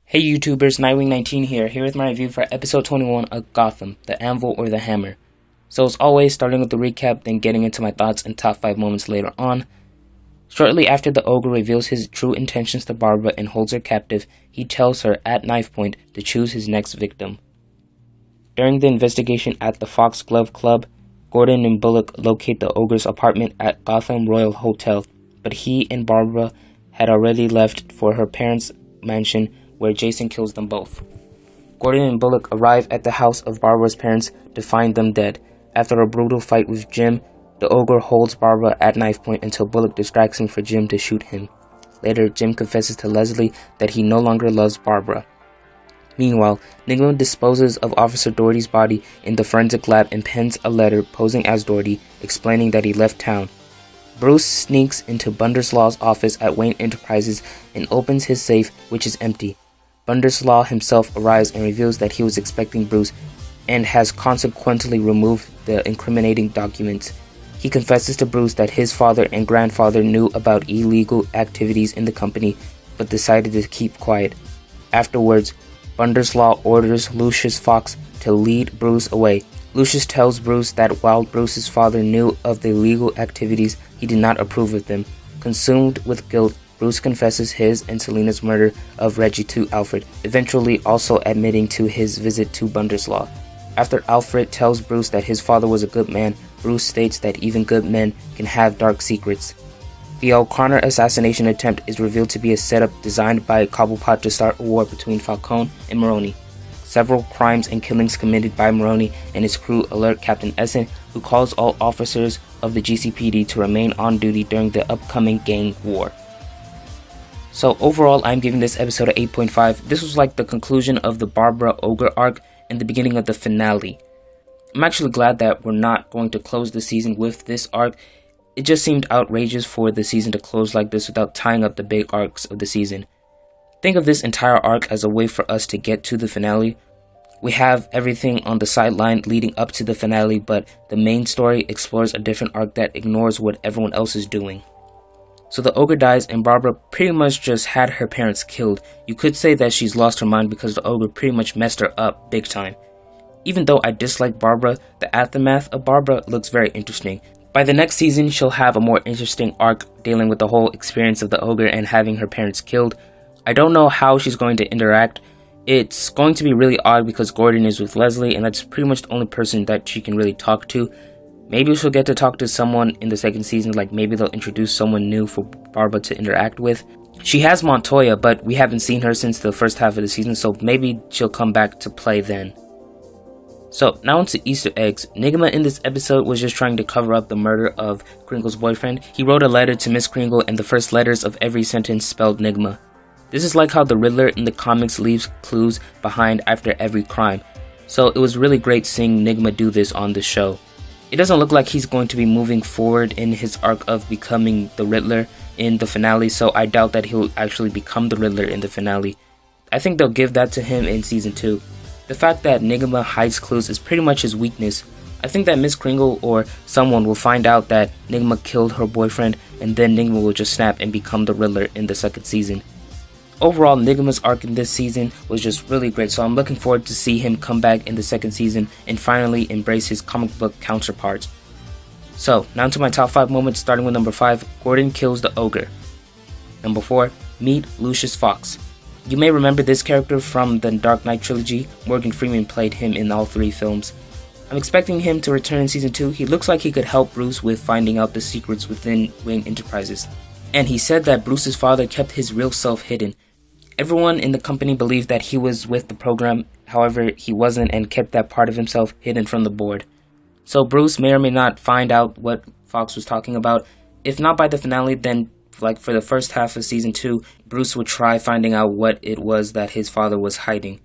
Hey YouTubers, Nightwing19 here with my review for episode 21 of Gotham, the Anvil or the Hammer. So as always, starting with the recap, then getting into my thoughts and top 5 moments later on. Shortly after the Ogre reveals his true intentions to Barbara and holds her captive, he tells her at knife point to choose his next victim. During the investigation at the Foxglove Club, Gordon and Bullock locate the Ogre's apartment at Gotham Royal Hotel, but he and Barbara had already left for her parents' mansion, where Jason kills them both. Gordon and Bullock arrive at the house of Barbara's parents to find them dead. After a brutal fight with Jim, the Ogre holds Barbara at knife point until Bullock distracts him for Jim to shoot him. Later, Jim confesses to Leslie that he no longer loves Barbara. Meanwhile, Nigma disposes of Officer Doherty's body in the forensic lab and pens a letter posing as Doherty, explaining that he left town. Bruce sneaks into Bunderslaw's office at Wayne Enterprises and opens his safe, which is empty. Bunderslaw himself arrives and reveals that he was expecting Bruce and has consequently removed the incriminating documents. He confesses to Bruce that his father and grandfather knew about illegal activities in the company, but decided to keep quiet. Afterwards, Bunderslaw orders Lucius Fox to lead Bruce away. Lucius tells Bruce that while Bruce's father knew of the illegal activities, he did not approve of them. Consumed with guilt, Bruce confesses his and Selina's murder of Reggie to Alfred, eventually also admitting to his visit to Bunderslaw. After Alfred tells Bruce that his father was a good man, Bruce states that even good men can have dark secrets. The O'Connor assassination attempt is revealed to be a setup designed by Cobblepot to start a war between Falcone and Maroni. Several crimes and killings committed by Maroni and his crew alert Captain Essen, who calls all officers of the GCPD to remain on duty during the upcoming gang war. So overall, I'm giving this episode an 8.5. This was like the conclusion of the Barbara Ogre arc and the beginning of the finale. I'm actually glad that we're not going to close the season with this arc. It just seemed outrageous for the season to close like this without tying up the big arcs of the season. Think of this entire arc as a way for us to get to the finale. We have everything on the sideline leading up to the finale, but the main story explores a different arc that ignores what everyone else is doing. So the Ogre dies and Barbara pretty much just had her parents killed. You could say that she's lost her mind because the Ogre pretty much messed her up big time. Even though I dislike Barbara, the aftermath of Barbara looks very interesting. By the next season, she'll have a more interesting arc dealing with the whole experience of the Ogre and having her parents killed. I don't know how she's going to interact. It's going to be really odd because Gordon is with Leslie and that's pretty much the only person that she can really talk to. Maybe she'll get to talk to someone in the second season, like maybe they'll introduce someone new for Barbara to interact with. She has Montoya, but we haven't seen her since the first half of the season, so maybe she'll come back to play then. So, now into Easter eggs. Nigma in this episode was just trying to cover up the murder of Kringle's boyfriend. He wrote a letter to Miss Kringle and the first letters of every sentence spelled Nigma. This is like how the Riddler in the comics leaves clues behind after every crime. So it was really great seeing Nigma do this on the show. It doesn't look like he's going to be moving forward in his arc of becoming the Riddler in the finale, so I doubt that he'll actually become the Riddler in the finale. I think they'll give that to him in season 2. The fact that Nigma hides clues is pretty much his weakness. I think that Miss Kringle or someone will find out that Nigma killed her boyfriend, and then Nigma will just snap and become the Riddler in the second season. Overall, Nigma's arc in this season was just really great, so I'm looking forward to see him come back in the second season and finally embrace his comic book counterparts. So, now to my top 5 moments, starting with number 5, Gordon kills the Ogre. Number 4, meet Lucius Fox. You may remember this character from the Dark Knight trilogy. Morgan Freeman played him in all 3 films. I'm expecting him to return in season 2. He looks like he could help Bruce with finding out the secrets within Wayne Enterprises. And he said that Bruce's father kept his real self hidden. Everyone in the company believed that he was with the program, however he wasn't and kept that part of himself hidden from the board. So Bruce may or may not find out what Fox was talking about. If not by the finale, then like for the first half of season 2, Bruce would try finding out what it was that his father was hiding.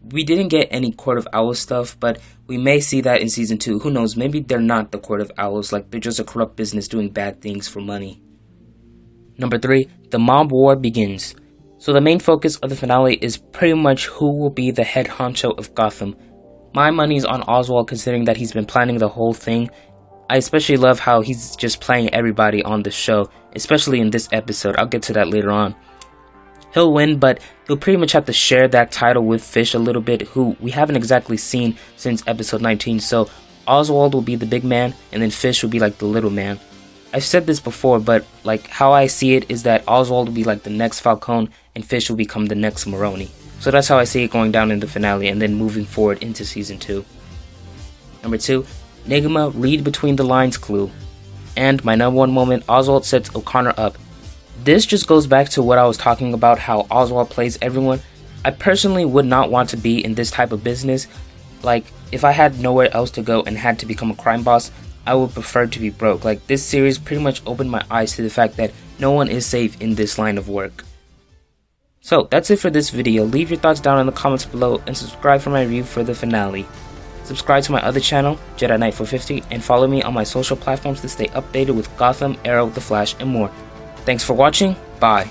We didn't get any Court of Owls stuff, but we may see that in season 2. Who knows, maybe they're not the Court of Owls, like they're just a corrupt business doing bad things for money. Number 3, the mob war begins. So the main focus of the finale is pretty much who will be the head honcho of Gotham. My money's on Oswald considering that he's been planning the whole thing. I especially love how he's just playing everybody on the show, especially in this episode. I'll get to that later on. he'll win, but he'll pretty much have to share that title with Fish a little bit, who we haven't exactly seen since episode 19. So Oswald will be the big man, and then Fish will be like the little man. I've said this before, but like how I see it is that Oswald will be like the next Falcone, and Fish will become the next Maroni. So that's how I see it going down in the finale, and then moving forward into season 2. Number 2, Nigma read between the lines clue. And my number 1 moment, Oswald sets O'Connor up. This just goes back to what I was talking about, how Oswald plays everyone. I personally would not want to be in this type of business. Like, if I had nowhere else to go and had to become a crime boss, I would prefer to be broke. Like, this series pretty much opened my eyes to the fact that no one is safe in this line of work. So, that's it for this video. Leave your thoughts down in the comments below and subscribe for my review for the finale. Subscribe to my other channel, Jedi Knight 450, and follow me on my social platforms to stay updated with Gotham, Arrow, The Flash, and more. Thanks for watching. Bye.